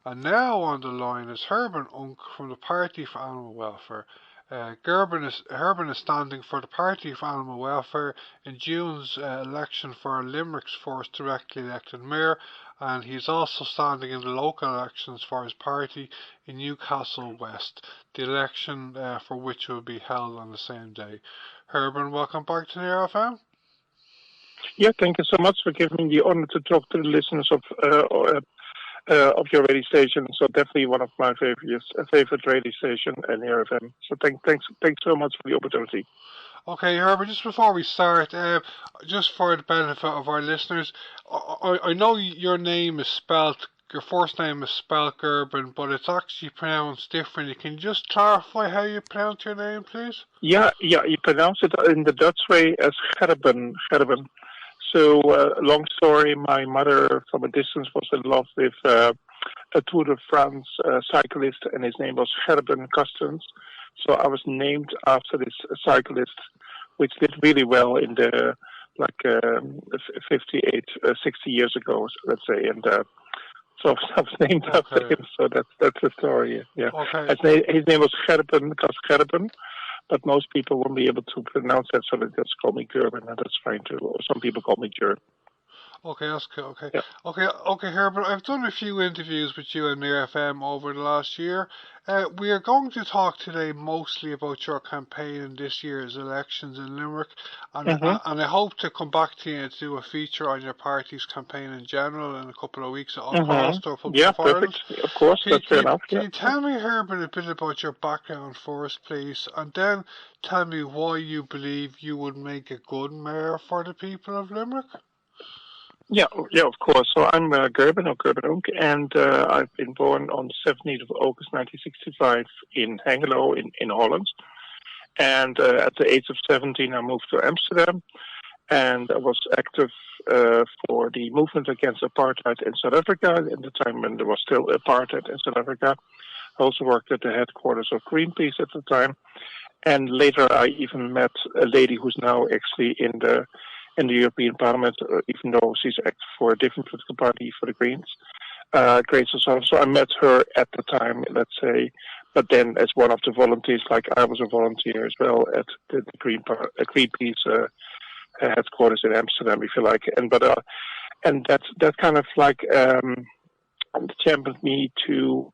And now on the line is Gerben Uunk from the Party for Animal Welfare. Gerben is standing for the Party for Animal Welfare in June's election for Limerick's first directly elected mayor, and he's also standing in the local elections for his party in Newcastle West, the election for which will be held on the same day. Gerben, welcome back to Near FM. Yeah, thank you so much for giving me the honor to talk to the listeners of your radio station. So definitely one of my favorite radio station, Near FM. So thanks so much for the opportunity. Okay, Herbert, just before we start, just for the benefit of our listeners, I know your first name is spelled Gerben, but it's actually pronounced differently. Can you just clarify how you pronounce your name, please? Yeah, you pronounce it in the Dutch way as Gerben. So, long story, my mother from a distance was in love with a Tour de France cyclist, and his name was Gerben Kostens. So I was named after this cyclist, which did really well in the 60 years ago, let's say. And so I was named after him. So that's the story. Yeah. Okay. His name was Gerben, but most people won't be able to pronounce that, so they just call me Gerben, and that's fine too. Or some people call me Gerben. Okay, that's cool. Okay. Yeah. Okay, Herbert, I've done a few interviews with you on Near FM over the last year. We are going to talk today mostly about your campaign in this year's elections in Limerick, and I hope to come back to you and do a feature on your party's campaign in general in a couple of weeks at Cost or Yeah, perfect. Of course, that's fair enough. Can you tell me, Herbert, a bit about your background first, please, and then tell me why you believe you would make a good mayor for the people of Limerick? Yeah, of course. So I'm Gerben Uunk, and I've been born on the 17th of August 1965 in Hengelo in Holland. And at the age of 17, I moved to Amsterdam, and I was active for the movement against apartheid in South Africa at the time when there was still apartheid in South Africa. I also worked at the headquarters of Greenpeace at the time. And later I even met a lady who's now actually in the European Parliament, even though she's active for a different political party, for the Greens. Great society. So I met her at the time, let's say, but then as one of the volunteers, like I was a volunteer as well at the Greenpeace headquarters in Amsterdam, if you like. And that kind of like championed me to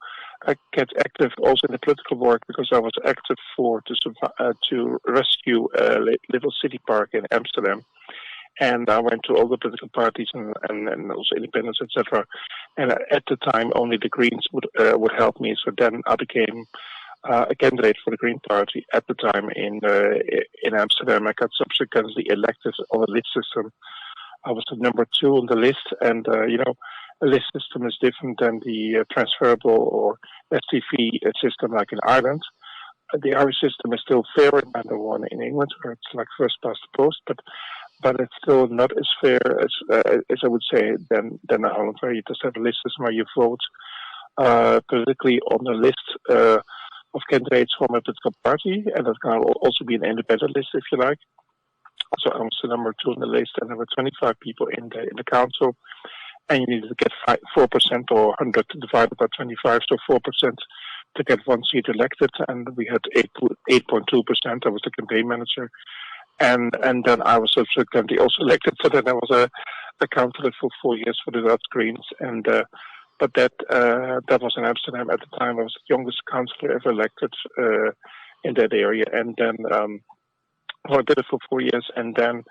get active also in the political work, because I was active to rescue a little city park in Amsterdam. And I went to all the political parties and also independents, etc. And at the time, only the Greens would help me. So then I became a candidate for the Green Party at the time in Amsterdam. I got subsequently elected on the list system. I was the number 2 on the list, and a list system is different than the transferable or STV system like in Ireland. The Irish system is still fairer than the one in England, where it's like first past the post, but it's still not as fair as I would say than in Holland, where you just have a list system where you vote politically on the list of candidates from a political party, and that can also be an independent list if you like. So I was the number 2 on the list, and there were 25 people in the council, and you needed to get 4% or 100 divided by 25, so 4% to get one seat elected, and we had 8.2%. I was the campaign manager. And then I was subsequently also elected. So then I was a councillor for 4 years for the Dutch Greens. And but that was in Amsterdam at the time. I was the youngest councillor ever elected in that area. And then I did it for 4 years. And then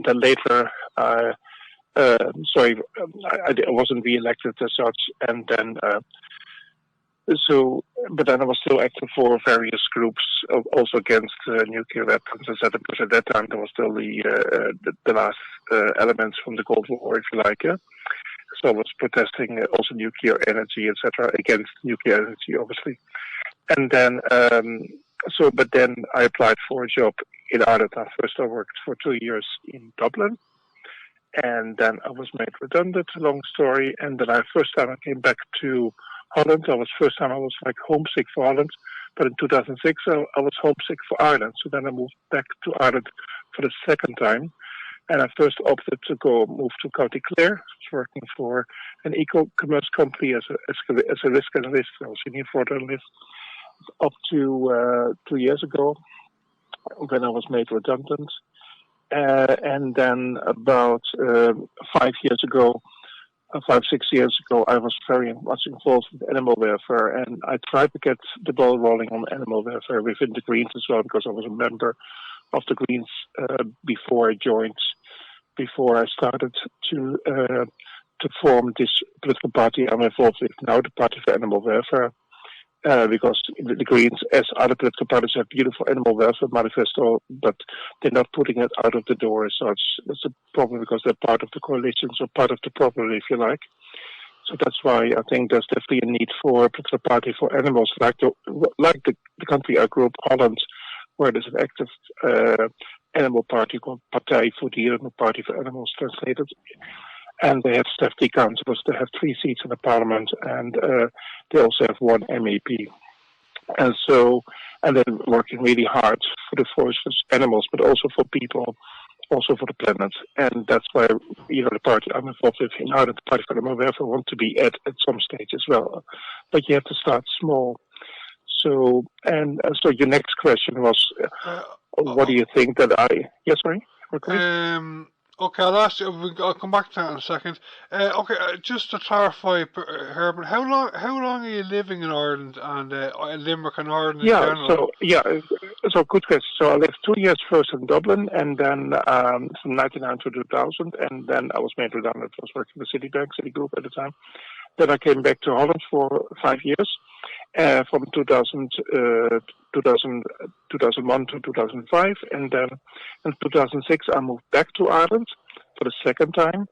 later, I wasn't re-elected as such. And then. But then I was still active for various groups, also against nuclear weapons, etc. Because at that time there was still the last elements from the Cold War, if you like. Yeah? So I was protesting also nuclear energy, etc. Against nuclear energy, obviously. And then, but then I applied for a job in Ireland. First I worked for 2 years in Dublin, and then I was made redundant. Long story. And then first time I came back to Holland. First time I was like homesick for Holland, but in 2006 I was homesick for Ireland. So then I moved back to Ireland for the second time, And I first opted to move to County Clare, working for an e-commerce company as a risk analyst or senior fraud analyst up to 2 years ago when I was made redundant. And then about 5 years ago, 6 years ago, I was very much involved with animal welfare, and I tried to get the ball rolling on animal welfare within the Greens as well, because I was a member of the Greens before I started to form this political party I'm involved with now, the Party for Animal Welfare. Because the Greens, as other political parties, have beautiful animal welfare manifesto, but they're not putting it out of the door as such. That's a problem because they're part of the coalition, so part of the problem, if you like. So that's why I think there's definitely a need for a political party for animals, like the country I grew up, Holland, where there's an active animal party called Partij voor Dieren, Party for Animals translated. And they have staff councillors. They have 3 seats in the parliament, and they also have 1 MEP. And they're working really hard for the forest, for animals, but also for people, also for the planet. And that's why, the party I'm involved with in Ireland, the Party for Animal Welfare, want to be at some stage as well. But you have to start small. So your next question was, what do you think that Yes, sorry? Okay. Okay, I'll come back to that in a second. Just to clarify, Herbert, how long are you living in Ireland and Limerick and Ireland in general? So good question. So I lived 2 years first in Dublin, and then from 1999 to 2000, and then I was made redundant. I was working for Citigroup at the time. Then I came back to Holland for 5 years, from 2001 to 2005, and then in 2006 I moved back to Ireland for the second time,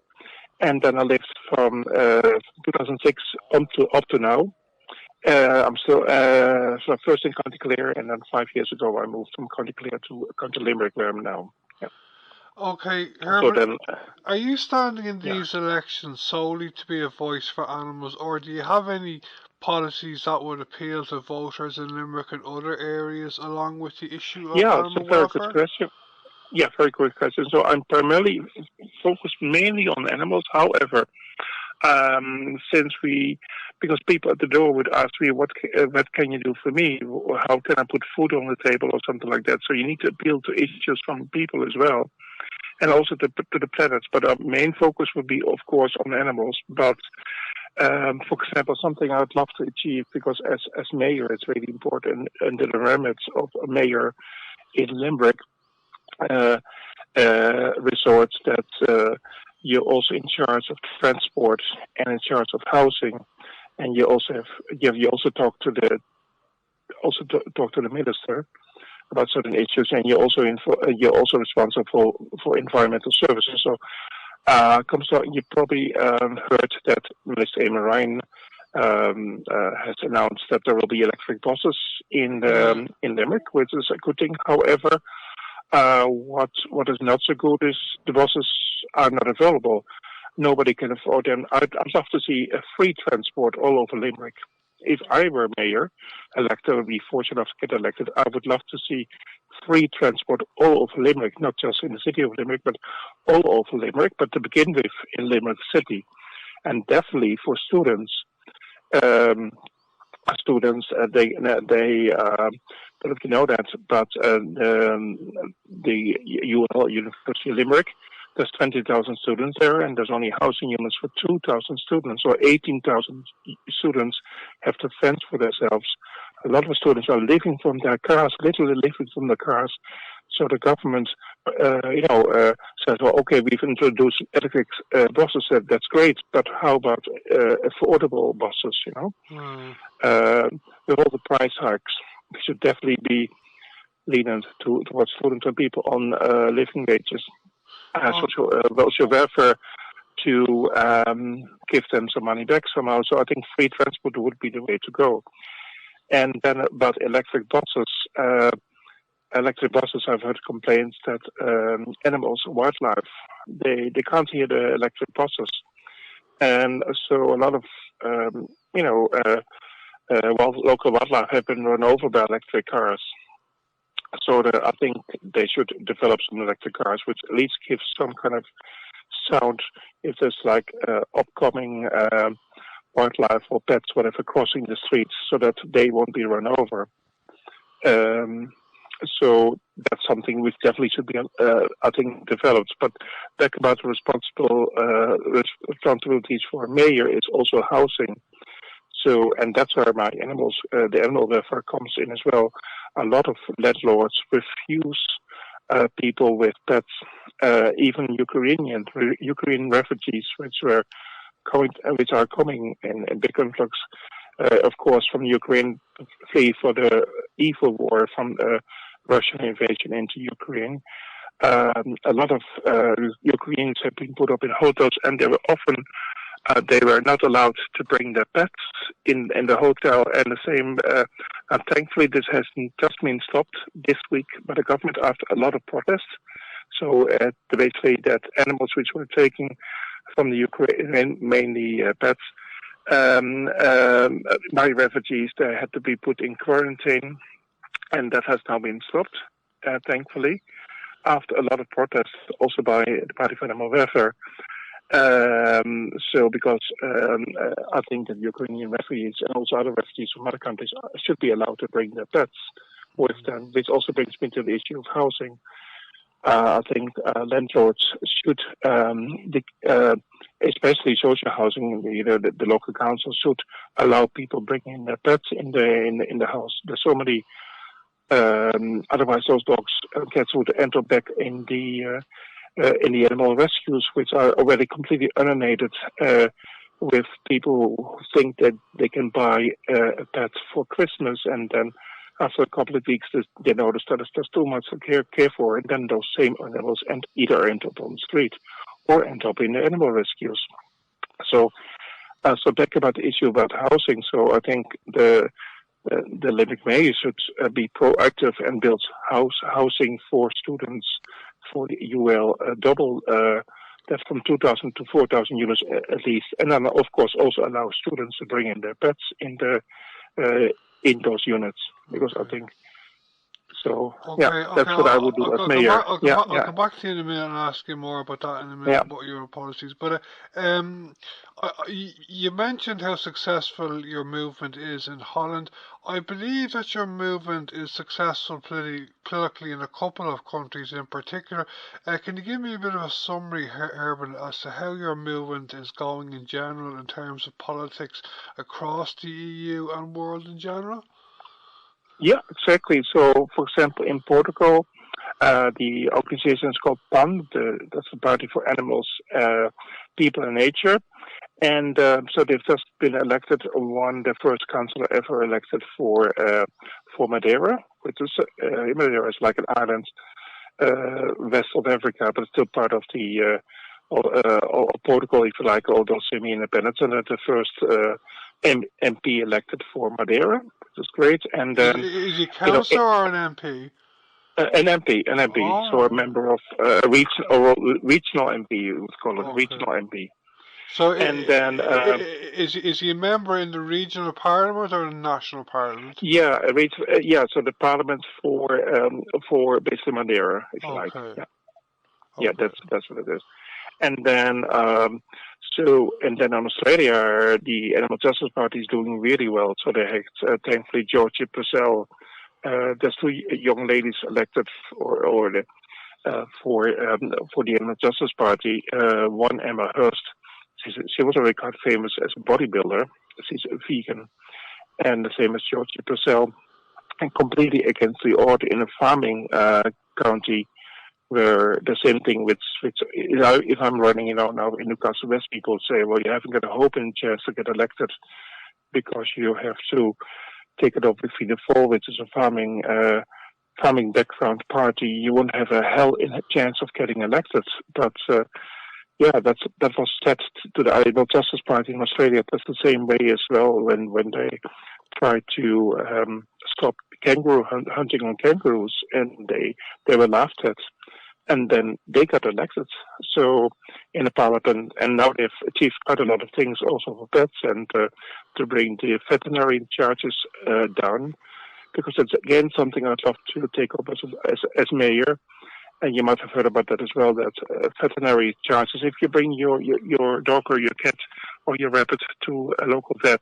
and then I lived from 2006 up to now. I'm still so first in County Clare, and then 5 years ago I moved from County Clare to County Limerick, where I'm now. Yeah. Okay, Herbert, are you standing in these elections solely to be a voice for animals, or do you have any policies that would appeal to voters in Limerick and other areas along with the issue of animal welfare? It's a very good question. Yeah, very good question. So I'm primarily focused mainly on animals. However, because people at the door would ask me, what can you do for me? How can I put food on the table or something like that? So you need to appeal to issues from people as well, and also to the planet. But our main focus would be, of course, on animals. But for example, something I would love to achieve, because as mayor, it's really important, and the remits of a mayor in Limerick resorts that you're also in charge of transport and in charge of housing, and you also talk to the minister about certain issues, and you're also responsible for environmental services. So you probably heard that Minister Eamon Ryan has announced that there will be electric buses in Limerick, which is a good thing. However, what is not so good is the buses are not available. Nobody can afford them. I'd love to see a free transport all over Limerick. If I were mayor, elected, or be fortunate enough to get elected, I would love to see free transport all over Limerick, not just in the city of Limerick, but all over Limerick, but to begin with in Limerick City. And definitely for students, they don't know if you know that, but the UNL, University of Limerick, there's 20,000 students there, and there's only housing units for 2,000 students, or 18,000 students have to fence for themselves. A lot of students are living from their cars, literally living from their cars. So the government, says, well, okay, we've introduced electric buses. That's great, but how about affordable buses? With all the price hikes, we should definitely be lenient towards students and people on living wages. Social welfare to give them some money back somehow. So I think free transport would be the way to go. And then about electric buses, I've heard complaints that animals, wildlife, they can't hear the electric buses. And so a lot of, local wildlife have been run over by electric cars. So I think they should develop some electric cars, which at least gives some kind of sound if there's like upcoming wildlife or pets, whatever, crossing the streets, so that they won't be run over. So that's something which definitely should be, I think, developed. But back about the responsibilities for a mayor is also housing. So, and that's where my the animal welfare comes in as well. A lot of landlords refuse people with pets, even Ukrainian refugees, which are coming in big influx, of course, from Ukraine, flee for the evil war from the Russian invasion into Ukraine. A lot of Ukrainians have been put up in hotels, and they were not allowed to bring their pets in the hotel, and the same. And thankfully, this has just been stopped this week by the government after a lot of protests. So basically, that animals which were taken from the Ukraine, mainly pets, by refugees, they had to be put in quarantine, and that has now been stopped, thankfully, after a lot of protests, also by the Party for Animal Welfare. So because I think that Ukrainian refugees and also other refugees from other countries should be allowed to bring their pets with them, which also brings me to the issue of housing. I think landlords should, especially social housing, the local council should allow people bringing their pets in the house. There's so many. Otherwise, those dogs and cats would end up back in the animal rescues, which are already completely alienated with people who think that they can buy a pet for Christmas, and then after a couple of weeks they notice that it's just too much to care for, and then those same animals either end up on the street or end up in the animal rescues. So back about the issue about housing. So I think the Limerick Mayor should be proactive and build housing for students for the UL double that from 2,000 to 4,000 units at least, and then of course also allow students to bring in their pets in those units, because I think so. Okay, that's what I would do as mayor. I'll come back to you in a minute and ask you more about that in a minute, about your policies. But you mentioned how successful your movement is in Holland. I believe that your movement is successful politically in a couple of countries in particular. Can you give me a bit of a summary, Gerben, as to how your movement is going in general in terms of politics across the EU and world in general? Yeah, exactly. So, for example, in Portugal, the organization is called PAN, that's the Party for Animals, People and Nature. And so they've just been elected, the first councillor ever elected for Madeira, which is Madeira is like an island west of Africa, but it's still part of the Portugal, if you like, although semi-independent. And the first MP elected for Madeira, which is great. And is he councillor or an MP? An MP. Oh. So a member of regional MP, you would call it, regional MP. So, and then is he a member in the regional parliament or the national parliament? Yeah, so the parliament for basically Madeira, if you like. Yeah, that's what it is. And then in Australia, the Animal Justice Party is doing really well. So they had thankfully Georgia Purcell. There's two young ladies elected for the Animal Justice Party. One, Emma Hurst. She was already quite famous as a bodybuilder. She's a vegan, and the same as Georgia Purcell, and completely against the order in a farming county, where the same thing which if I'm running, now in Newcastle West, people say, well, you haven't got a hope and chance to get elected because you have to take it up with Fianna Fáil, which is a farming background party. You won't have a hell in a chance of getting elected. But that was said to the Animal Justice Party in Australia. That's the same way as well when they tried to stop kangaroo hunting on kangaroos, and they were laughed at, and then they got elected. So in the parliament, and now they've achieved quite a lot of things also for pets, and to bring the veterinary charges down. because it's again something I'd love to take up as mayor. And you might have heard about that as well, that veterinary charges, if you bring your dog or your cat or your rabbit to a local vet,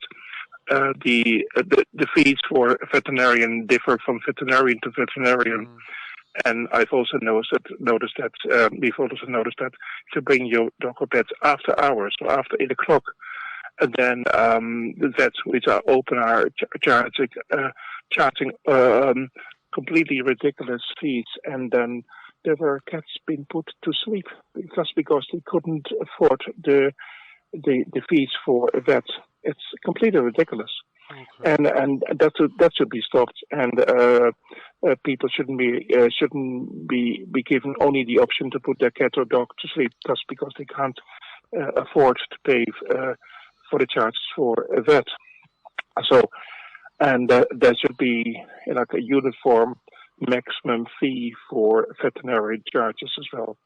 the fees for a veterinarian differ from veterinarian to veterinarian. And I've also noticed that we've also noticed that to bring your dog or pet after hours, so after 8 o'clock, and then the vets which are open are charging completely ridiculous fees, and then there were cats being put to sleep because they couldn't afford the fees for a vet. It's completely ridiculous. Okay. And that should be stopped. And people shouldn't be given only the option to put their cat or dog to sleep just because they can't afford to pay for the charges for a vet. So, and there should be like a uniform maximum fee for veterinary charges as well.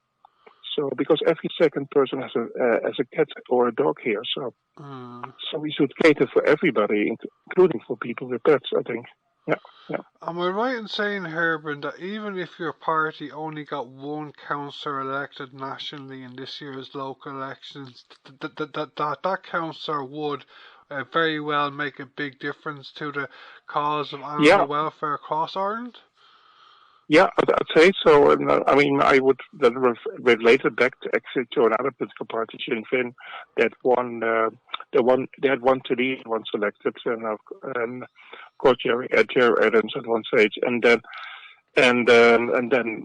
So, because every second person has a cat or a dog here, so we should cater for everybody, including for people with pets, I think. Yeah. Am I right in saying, Gerben, that even if your party only got one councillor elected nationally in this year's local elections, that councillor would very well make a big difference to the cause of animal welfare across Ireland? Yeah, I'd say so. And I mean, I would then relate it back to another political party, Sinn Féin, that they had one to lead, one selected, and of course Jerry Adams at one stage, and then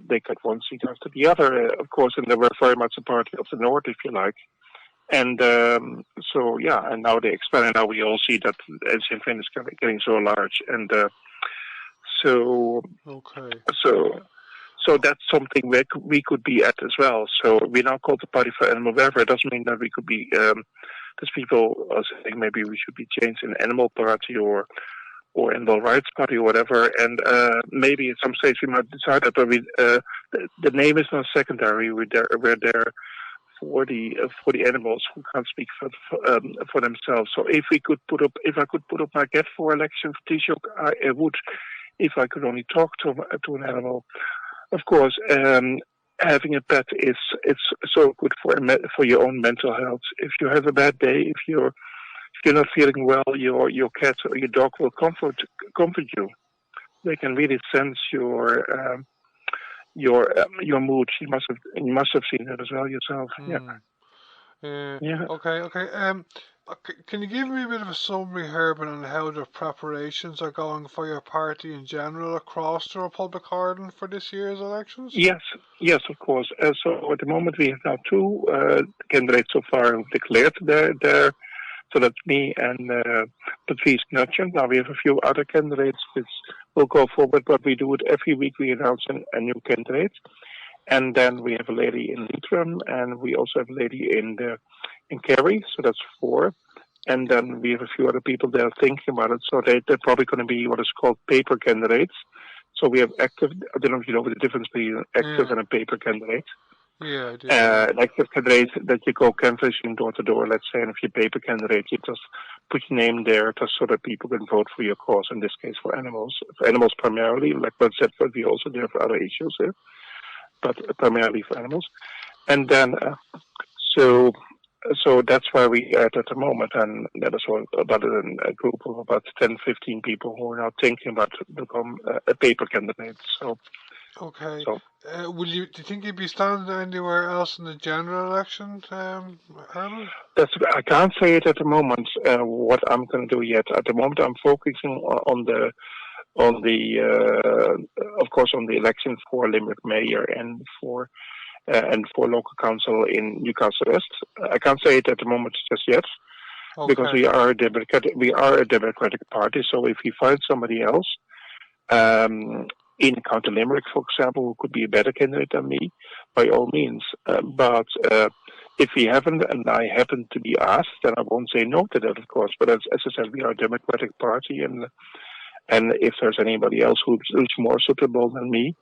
they got one seat after the other, of course, and they were very much a party of the North, if you like. And so yeah, and now they expand, and now we all see that Sinn Féin is getting so large, and. So that's something where we could be at as well. So we now called the Party for Animal Welfare. It doesn't mean that we could be, because people are saying maybe we should be changed in Animal Party or Animal Rights Party or whatever. And maybe at some stage we might decide that, but the name is not secondary. We're there for the animals who can't speak for themselves. So if I could put up my cat for election for Taoiseach, I would. If I could only talk to an animal, of course, having a pet it's so good for your own mental health. If you have a bad day, if you're not feeling well, your cat or your dog will comfort you. They can really sense your mood. You must have seen it as well yourself. Yeah. Okay. Can you give me a bit of a summary, Gerben, on how the preparations are going for your party in general across the Republic of Ireland for this year's elections? Yes, of course. So at the moment we have now two candidates so far declared their so that's me and Patrice Nutchen. Now we have a few other candidates which will go forward, but we do it every week. We announce a new candidate. And then we have a lady in Leitrim, and we also have a lady in Kerry, so that's 4. And then we have a few other people that are thinking about it, so they're probably going to be what is called paper candidates. So we have active, I don't know if you know the difference between an active and a paper candidate. Yeah, I do. An active candidate that you go canvassing door to door, let's say, and if you're a paper candidate, you just put your name there just so that people can vote for your cause, in this case for animals. For animals primarily, like I said, but we also there for other issues here. But primarily for animals. And then, so that's where we are at the moment, and that is about a group of about 10, 15 people who are now thinking about to become a paper candidate. So, okay. So, do you think you'd be standing anywhere else in the general election, Herman? I can't say it at the moment. What I'm going to do yet. At the moment, I'm focusing on the of course, on the election for Limerick Mayor and for local council in Newcastle West. I can't say it at the moment just yet, because we are a democratic party. So if we find somebody else in County Limerick, for example, who could be a better candidate than me, by all means. But if we haven't, and I happen to be asked, then I won't say no to that, of course. But as I said, we are a democratic party, and if there's anybody else who's more suitable than me,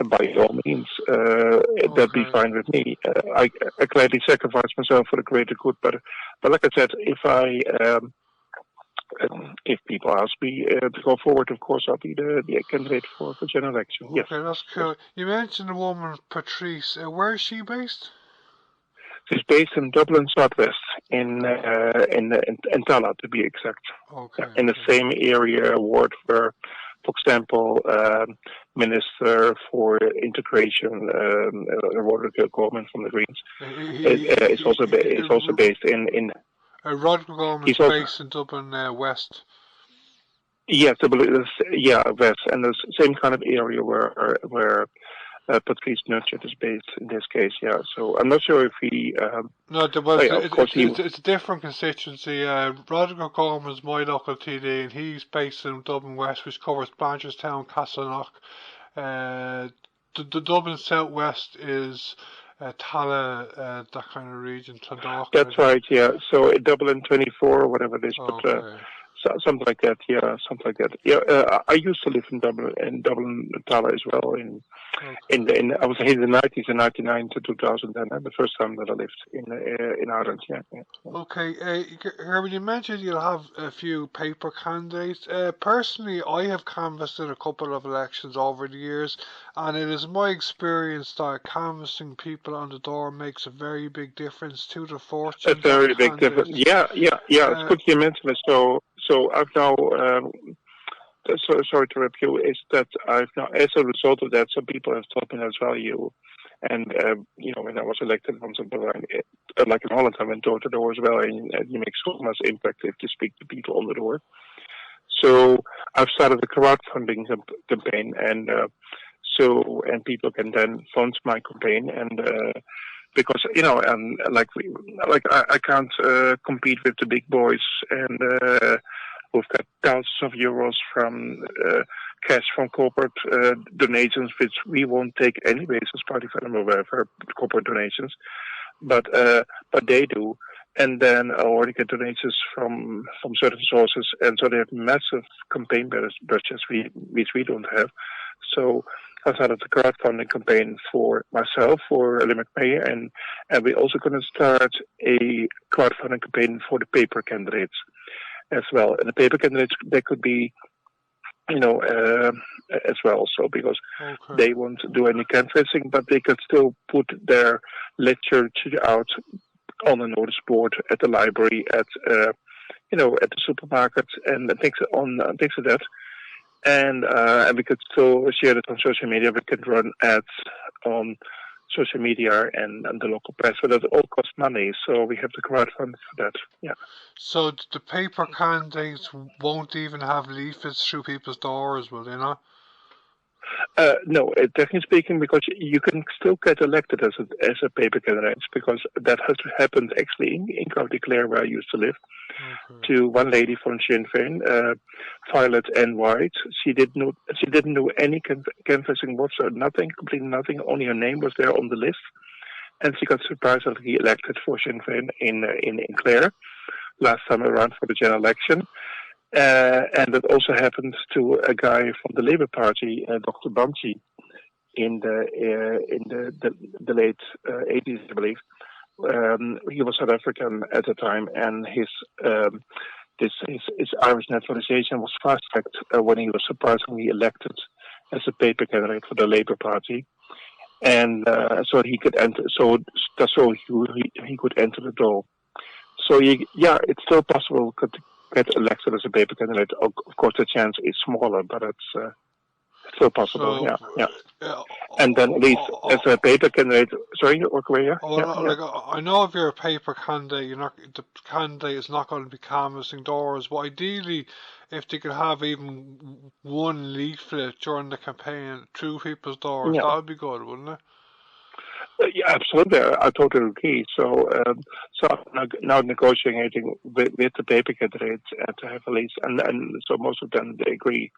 by all means, that'd be fine with me. I gladly sacrifice myself for the greater good. But like I said, if if people ask me to go forward, of course, I'll be the candidate for general election. Yes. Okay, that's cool. You mentioned the woman Patrice. Where is she based? She's based in Dublin Southwest, in Tala, to be exact. Okay. In the same area ward where, for example, Minister for Integration, Roderick Gorman from the Greens, is also based in. Roderick Gorman is based in Dublin West. Yes, West, and the same kind of area where Patrice Nugent is based in this case. Yeah, so I'm not sure if he. No, it's a different constituency. Roderick Gorman is my local TD, and he's based in Dublin West, which covers Blanchardstown, Castleknock. The Dublin South West is Tala, that kind of region, Clondalkin. That's right. Yeah. So Dublin 24 or whatever it is, but. Something like that, yeah, something like that. Yeah, I used to live in Dublin, Tala as well. I was in the 90s, in 99 to 2010, the first time that I lived in Ireland. Yeah. Okay, Gerben, you mentioned you'll have a few paper candidates. Personally, I have canvassed in a couple of elections over the years, and it is my experience that canvassing people on the door makes a very big difference to the fortune. A very big difference. Yeah. It's good you mentioned it. So I've now, sorry to interrupt you, is that I've now, as a result of that, some people have told me as well, and when I was elected once upon a time, like in Holland, I went door to door as well, and you make so much impact if you speak to people on the door. So I've started a crowdfunding campaign, and people can then fund my campaign, and because I can't compete with the big boys, and who've got thousands of euros from cash from corporate donations, which we won't take anyways as Party for Animal Welfare corporate donations, but they do, and then already get donations from certain sources, and so they have massive campaign budgets which we don't have. So I started a crowdfunding campaign for myself, for Limerick Mayor, and we're also going to start a crowdfunding campaign for the paper candidates as well. And the paper candidates, they could be, as well, so because they won't do any canvassing, but they could still put their literature out on a notice board at the library, at the supermarket, and things like that. And we could still share it on social media. We could run ads on social media and the local press, but that all costs money. So we have to crowdfund for that. Yeah. So the paper candidates won't even have leaflets through people's doors, will they not? No, technically speaking, because you can still get elected as a paper candidate, because that has happened actually in County Clare, where I used to live, to one lady from Sinn Féin, Violet N. White. She didn't do any canvassing whatsoever, nothing, completely nothing. Only her name was there on the list, and she got surprisingly elected for Sinn Féin in Clare last time around for the general election. And that also happened to a guy from the Labour Party, Dr. Bansi, in the late 80s, I believe. He was South African at the time, and his Irish naturalization was fast-tracked when he was surprisingly elected as a paper candidate for the Labour Party, and so he could enter. So he could enter the door. So it's still possible to get elected as a paper candidate. Of course, the chance is smaller, but it's still possible. So, yeah. And then at least as a paper candidate, sorry, I know if you're a paper candidate, the candidate is not going to be canvassing doors. But ideally, if they could have even one leaflet during the campaign through people's doors, that would be good, wouldn't it? Yeah, absolutely. I totally agree. So I'm now negotiating with the paper candidates to have at least, and so most of them, they agree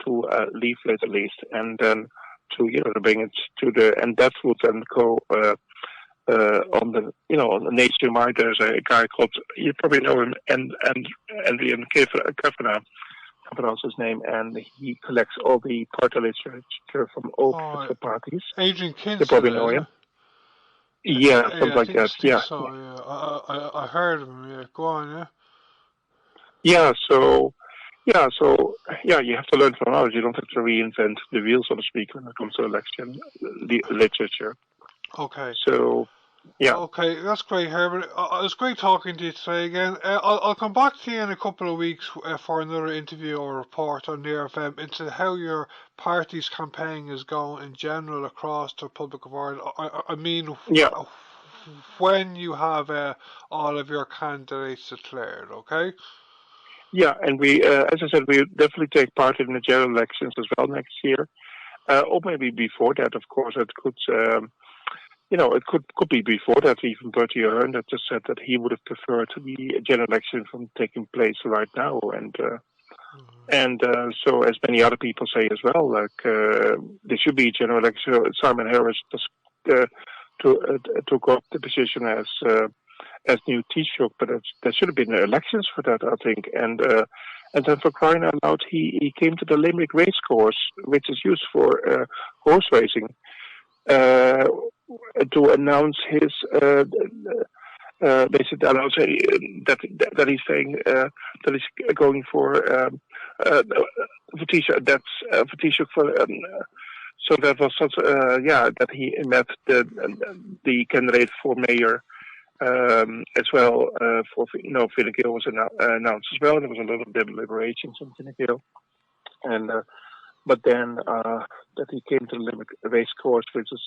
to leaflet at least, and then to bring it to and that would then go on the nationwide. There's a guy called, you probably know him, and Adrian Kavanagh, I pronounce his name, and he collects all the party literature from all political parties. Adrian Kinsley, you probably know him. Yeah, something like that. Yeah. So, I heard of him. Yeah, go on. Yeah. Yeah, you have to learn from others. You don't have to reinvent the wheel, so to speak, when it comes to election literature. Okay. So, yeah, Okay, that's great, Herbert. It was great talking to you today again. I'll come back to you in a couple of weeks for another interview or report on the FM into how your party's campaign is going in general across the Republic of Ireland. I mean, yeah, when you have all of your candidates declared, okay? yeah. And we, as I said, we definitely take part in the general elections as well next year, or maybe before that. Of course, it could. It could be before that even Bertie Ahern that just said that he would have preferred the general election from taking place right now, and so as many other people say as well, like there should be a general election. Simon Harris just took up the position as new Taoiseach, but there should have been elections for that, I think, and then for crying out loud, he came to the Limerick racecourse, which is used for horse racing. To announce his basically announce that he's saying that he's going for Taoiseach. That's for Taoiseach for. So that was such that he met the candidate for mayor as well for Fine Gael was announced as well. There was a lot of deliberations on Fine Gael, and but then that he came to the Limerick race course, which is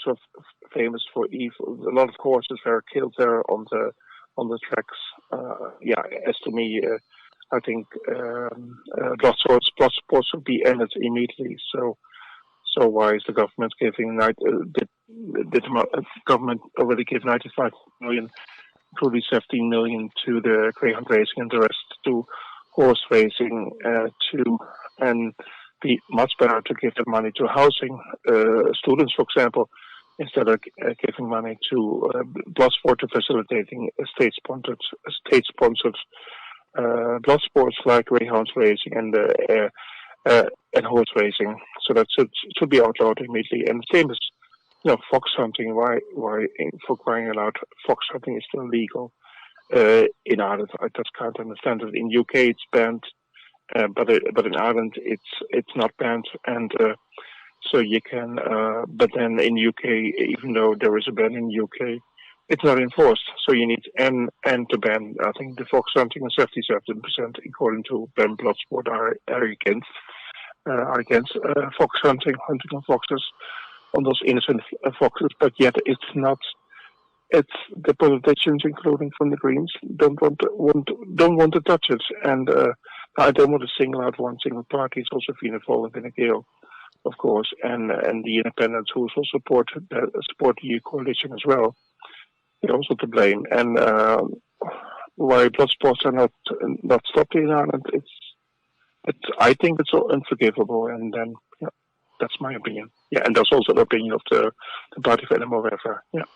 sort of famous for evil. A lot of horses were killed there on the tracks. As to me, I think blood sports would be ended immediately. So why is the government giving did the government already give 95 million, including 17 million to the greyhound racing and the rest to horse racing and be much better to give the money to housing students, for example, instead of giving money to blood sport, to facilitating state-sponsored blood sports like greyhound racing and horse racing. So that should be outlawed immediately. And the same as fox hunting. Why for crying out, fox hunting is still legal in Ireland? I just can't understand it. In UK it's banned. But in Ireland it's not banned, and so you can. But then in UK, even though there is a ban in UK, it's not enforced. So you need and to ban. I think the fox hunting is 77%, according to Ben Bloodsport, are against fox hunting on foxes, on those innocent foxes. But yet it's not. It's the politicians, including from the Greens, don't want to touch it, and I don't want to single out one single party. It's also Fianna Fáil and Fine Gael, of course, and the independents who also support the EU coalition as well. They're also to blame. And why blood sports are not stopped in Ireland? I think it's unforgivable, and then that's my opinion. Yeah, and that's also the opinion of the Party of Animal Welfare. Yeah.